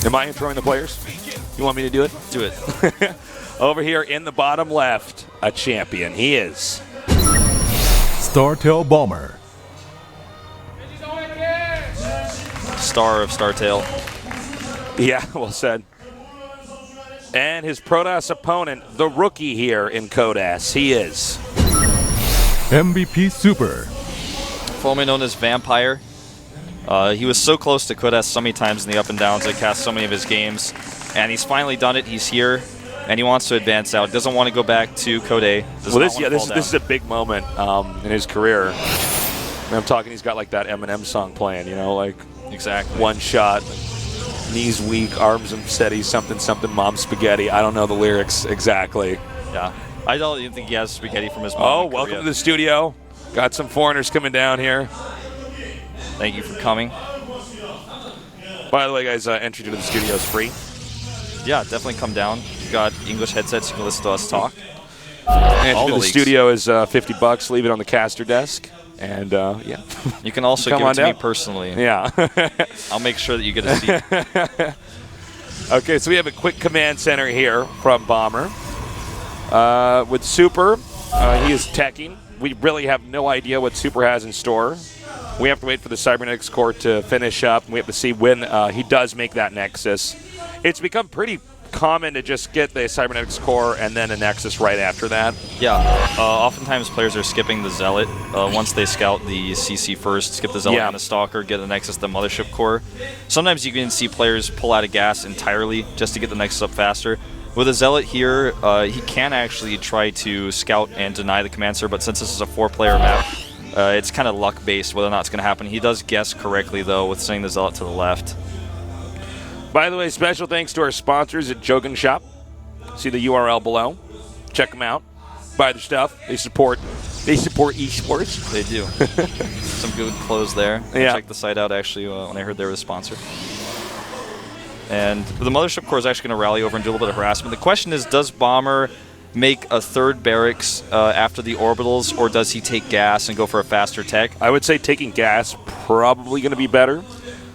Am I introing the players? You want me to do it? Do it. Over here in the bottom left, a champion. He is Startail Bomber. Star of Startail. Yeah, well said. And his Protoss opponent, the rookie here in Kodas, he is MVP Super. Formerly known as Vampire. He was so close to Kodas so many times in the up and downs. I cast so many of his games. And he's finally done it. He's here. And he wants to advance out. Doesn't want to go back to Code. Well, this is a big moment in his career. I'm talking, he's got like that Eminem song playing, you know, like exactly one shot, knees weak, arms steady, something, something, mom spaghetti. I don't know the lyrics exactly. Yeah. I don't even think he has spaghetti from his mom. Oh, welcome to the studio. Got some foreigners coming down here. Thank you for coming. By the way, guys, entry to the studio is free. Yeah, definitely come down. We've got English headsets. You can listen to us talk. Entry to the studio is $50. Leave it on the caster desk. And, yeah. You can also give it to me personally. Yeah. I'll make sure that you get a seat. Okay, so we have a quick command center here from Bomber. With Super, he is teching. We really have no idea what Super has in store. We have to wait for the Cybernetics core to finish up. We have to see when he does make that Nexus. It's become pretty common to just get the Cybernetics core and then a Nexus right after that. Yeah, oftentimes players are skipping the Zealot. Once they scout the CC first, skip the Zealot and the Stalker, get the Nexus, the Mothership core. Sometimes you can see players pull out of gas entirely just to get the Nexus up faster. With a Zealot here, he can actually try to scout and deny the command center, but since this is a 4-player map, it's kind of luck-based whether or not it's going to happen. He does guess correctly, though, with sending the Zealot to the left. By the way, special thanks to our sponsors at JOGUNSHOP. See the URL below. Check them out. Buy their stuff. They support esports. They do. Some good clothes there. Yeah. I checked the site out, actually, when I heard they were a sponsor. And the Mothership core is actually going to rally over and do a little bit of harassment. The question is, does Bomber make a 3rd barracks after the orbitals, or does he take gas and go for a faster tech? I would say taking gas probably going to be better.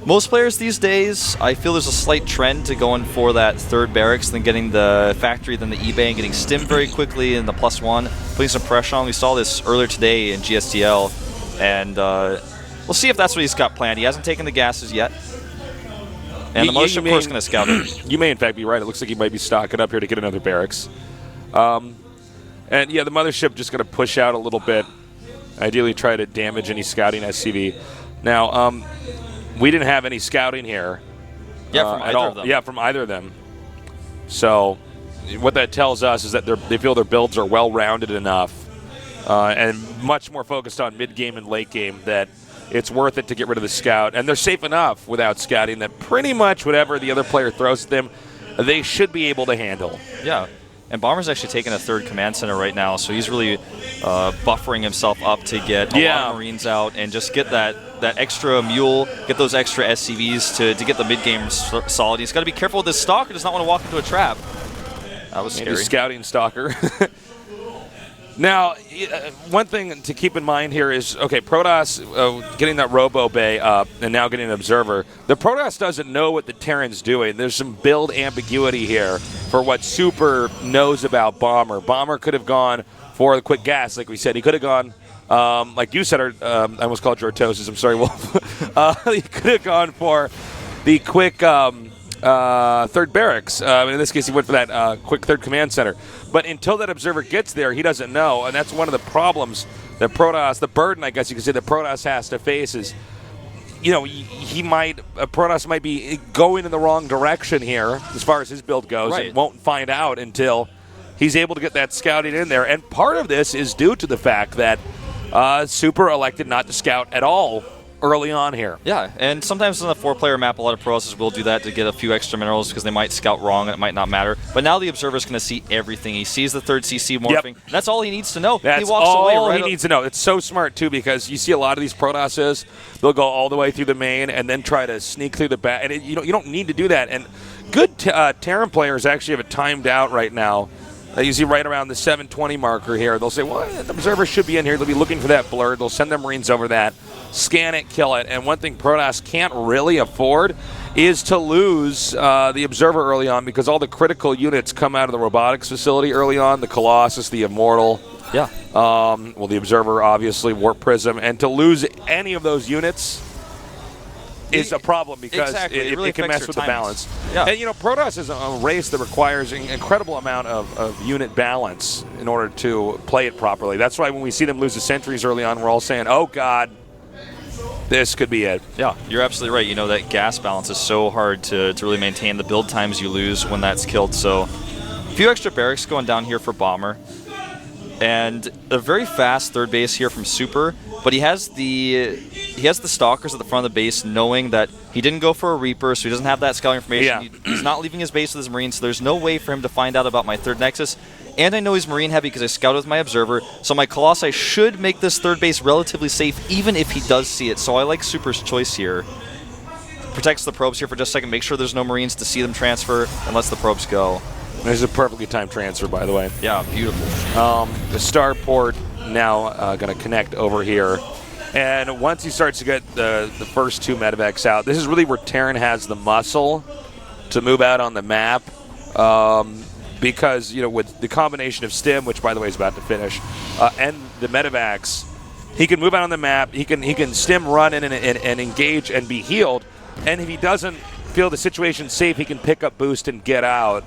Most players these days, I feel there's a slight trend to going for that 3rd barracks, then getting the factory, then the eBay, and getting stimmed very quickly in the +1, putting some pressure on. We saw this earlier today in GSTL, and we'll see if that's what he's got planned. He hasn't taken the gases yet. And the Mothership core is going to scout it. You may, in fact, be right. It looks like he might be stocking up here to get another barracks. And, yeah, the Mothership just going to push out a little bit. Ideally try to damage any scouting SCV. Now, we didn't have any scouting here. Yeah, from either of them. Yeah, from either of them. So what that tells us is that they feel their builds are well-rounded enough and much more focused on mid-game and late game that it's worth it to get rid of the scout. And they're safe enough without scouting that pretty much whatever the other player throws at them, they should be able to handle. Yeah. And Bomber's actually taking a 3rd command center right now, so he's really buffering himself up to get a lot of Marines out and just get that extra mule, get those extra SCVs to get the mid-game solid. He's got to be careful with this Stalker. Does not want to walk into a trap. That was scary. Scouting Stalker. Now, one thing to keep in mind here is, okay, Protoss getting that Robo Bay up and now getting an Observer. The Protoss doesn't know what the Terran's doing. There's some build ambiguity here for what Super knows about Bomber. Bomber could have gone for the quick gas, like we said. He could have gone, like you said, I almost called Jortosis. I'm sorry, Wolf. He could have gone for the quick 3rd barracks. In this case, he went for that quick 3rd command center. But until that Observer gets there, he doesn't know, and that's one of the problems that Protoss, the burden, I guess you could say, that Protoss has to face is, you know, Protoss might be going in the wrong direction here as far as his build goes, and won't find out until he's able to get that scouting in there. And part of this is due to the fact that Super elected not to scout at all early on here. Yeah, and sometimes on a 4-player map, a lot of Protosses will do that to get a few extra minerals because they might scout wrong and it might not matter. But now the Observer's going to see everything. He sees the 3rd CC morphing. Yep. That's all he needs to know. That's he walks all away he needs to know. It's so smart, too, because you see a lot of these Protosses, they'll go all the way through the main and then try to sneak through the back. And you don't need to do that. And good Terran players actually have it timed out right now You see right around the 720 marker here. They'll say, well, the observer should be in here. They'll be looking for that blur. They'll send their Marines over that, scan it, kill it. And one thing Protoss can't really afford is to lose the observer early on, because all the critical units come out of the robotics facility early on, the Colossus, the Immortal. Yeah. Well, the observer, obviously, Warp Prism. And to lose any of those units is a problem, because it really can mess with the balance. Yeah. And, Protoss is a race that requires an incredible amount of unit balance in order to play it properly. That's why when we see them lose the sentries early on, we're all saying, oh, God, this could be it. Yeah, you're absolutely right. That gas balance is so hard to really maintain. The build times you lose when that's killed. So a few extra barracks going down here for Bomber. And a very fast third base here from Super, but he has the stalkers at the front of the base, knowing that he didn't go for a Reaper, so he doesn't have that scouting information. Yeah. He's not leaving his base with his Marines, so there's no way for him to find out about my third Nexus. And I know he's Marine heavy because I scouted with my Observer, so my Colossi should make this third base relatively safe, even if he does see it. So I like Super's choice here. Protects the probes here for just a second, make sure there's no Marines to see them transfer, and lets the probes go. There's a perfectly timed transfer, by the way. Yeah, beautiful. The starport now going to connect over here. And once he starts to get the first two medevacs out, this is really where Terran has the muscle to move out on the map. Because, with the combination of Stim, which, by the way, is about to finish, and the medevacs, he can move out on the map. He can Stim run in and engage and be healed. And if he doesn't feel the situation safe, he can pick up boost and get out.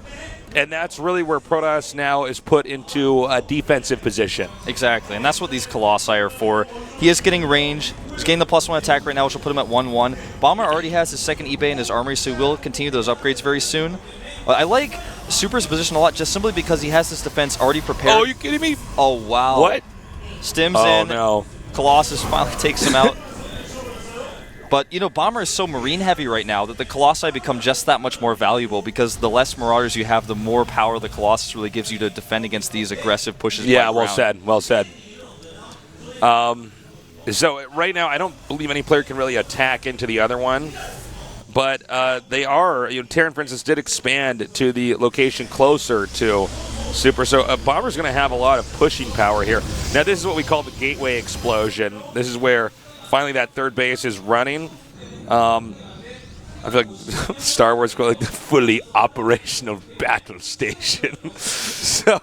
And that's really where Protoss now is put into a defensive position. Exactly, and that's what these Colossi are for. He is getting range. He's getting the +1 attack right now, which will put him at 1-1. Bomber already has his second eBay in his armory, so he will continue those upgrades very soon. I like Super's position a lot just simply because he has this defense already prepared. Oh, are you kidding me? Oh, wow. What? Stim's in. No. Colossus finally takes him out. But, Bomber is so Marine heavy right now that the Colossi become just that much more valuable, because the less Marauders you have, the more power the Colossus really gives you to defend against these aggressive pushes. Yeah, well said. Well said. So right now, I don't believe any player can really attack into the other one. But they are, Terran, for instance, did expand to the location closer to Super. So Bomber's going to have a lot of pushing power here. Now, this is what we call the gateway explosion. This is where finally that third base is running. I feel like Star Wars called it the fully operational battle station. So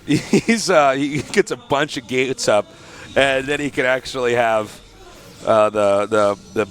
he gets a bunch of gates up, and then he can actually have the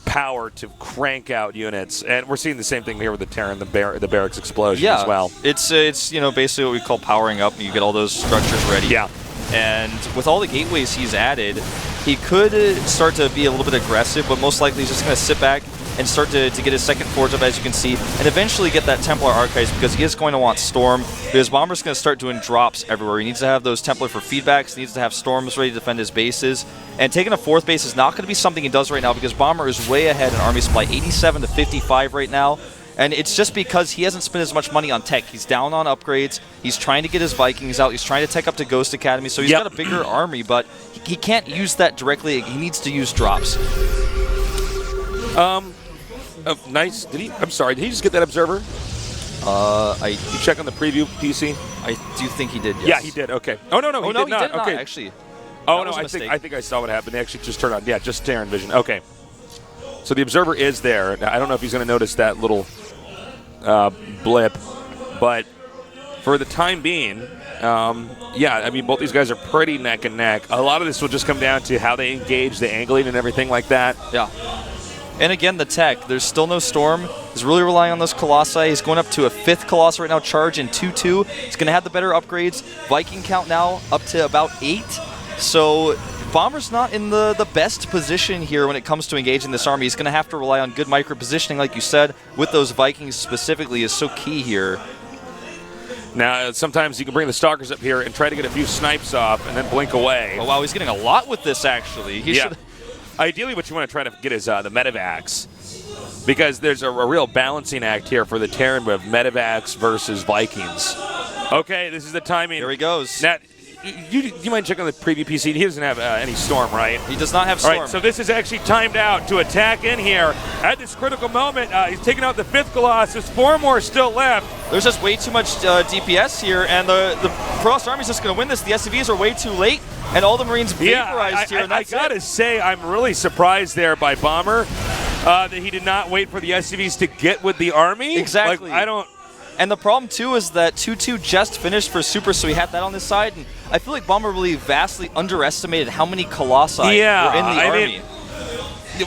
power to crank out units. And we're seeing the same thing here with the Terran, the barracks explosion as well. It's basically what we call powering up. You get all those structures ready. Yeah. And with all the gateways he's added, he could start to be a little bit aggressive, but most likely he's just going to sit back and start to get his second forge up, as you can see, and eventually get that Templar Archives, because he is going to want Storm, because Bomber's going to start doing drops everywhere. He needs to have those Templar for feedbacks, he needs to have Storms ready to defend his bases, and taking a fourth base is not going to be something he does right now, because Bomber is way ahead in Army Supply, 87 to 55 right now. And it's just because he hasn't spent as much money on tech. He's down on upgrades. He's trying to get his Vikings out. He's trying to tech up to Ghost Academy. So he's got a bigger army, but he can't use that directly. He needs to use drops. Nice. I'm sorry. Did he just get that observer? You check on the preview PC. I do think he did. Yes. Yeah, he did. Okay. Oh no, he did not. Okay. Actually. Oh no, I think I saw what happened. They actually just turned on. Yeah, just Terran vision. Okay. So the observer is there. Now, I don't know if he's going to notice that little blip, but for the time being, both these guys are pretty neck and neck. A lot of this will just come down to how they engage, the angling, and everything like that. Yeah. And again, the tech. There's still no Storm. He's really relying on those Colossi. He's going up to a 5th Colossus right now, charge in 2-2. He's going to have the better upgrades. Viking count now up to about 8. So Bomber's not in the best position here when it comes to engaging this army. He's going to have to rely on good micro-positioning, like you said, with those Vikings specifically is so key here. Now, sometimes you can bring the Stalkers up here and try to get a few snipes off and then blink away. Oh, wow, he's getting a lot with this, actually. Ideally, what you want to try to get is the medevacs, because there's a real balancing act here for the Terran with medevacs versus Vikings. Okay, this is the timing. Here he goes. Now, you mind checking on the preview PC? He doesn't have any Storm, right? He does not have Storm. All right, so this is actually timed out to attack in here at this critical moment. He's taking out the 5th Colossus. 4 more still left. There's just way too much DPS here, and the Protoss Army is just going to win this. The SCVs are way too late, and all the Marines vaporized here. And I gotta say, I'm really surprised there by Bomber that he did not wait for the SCVs to get with the Army. Exactly. Like, I don't. And the problem too is that 2-2 just finished for Super, so he had that on his side, and I feel like Bomber really vastly underestimated how many Colossi were in the Army.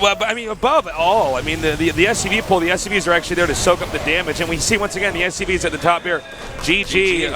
Well, but I mean, above all, I mean, the SCV pool, the SCVs are actually there to soak up the damage, and we see once again the SCVs at the top here. GG.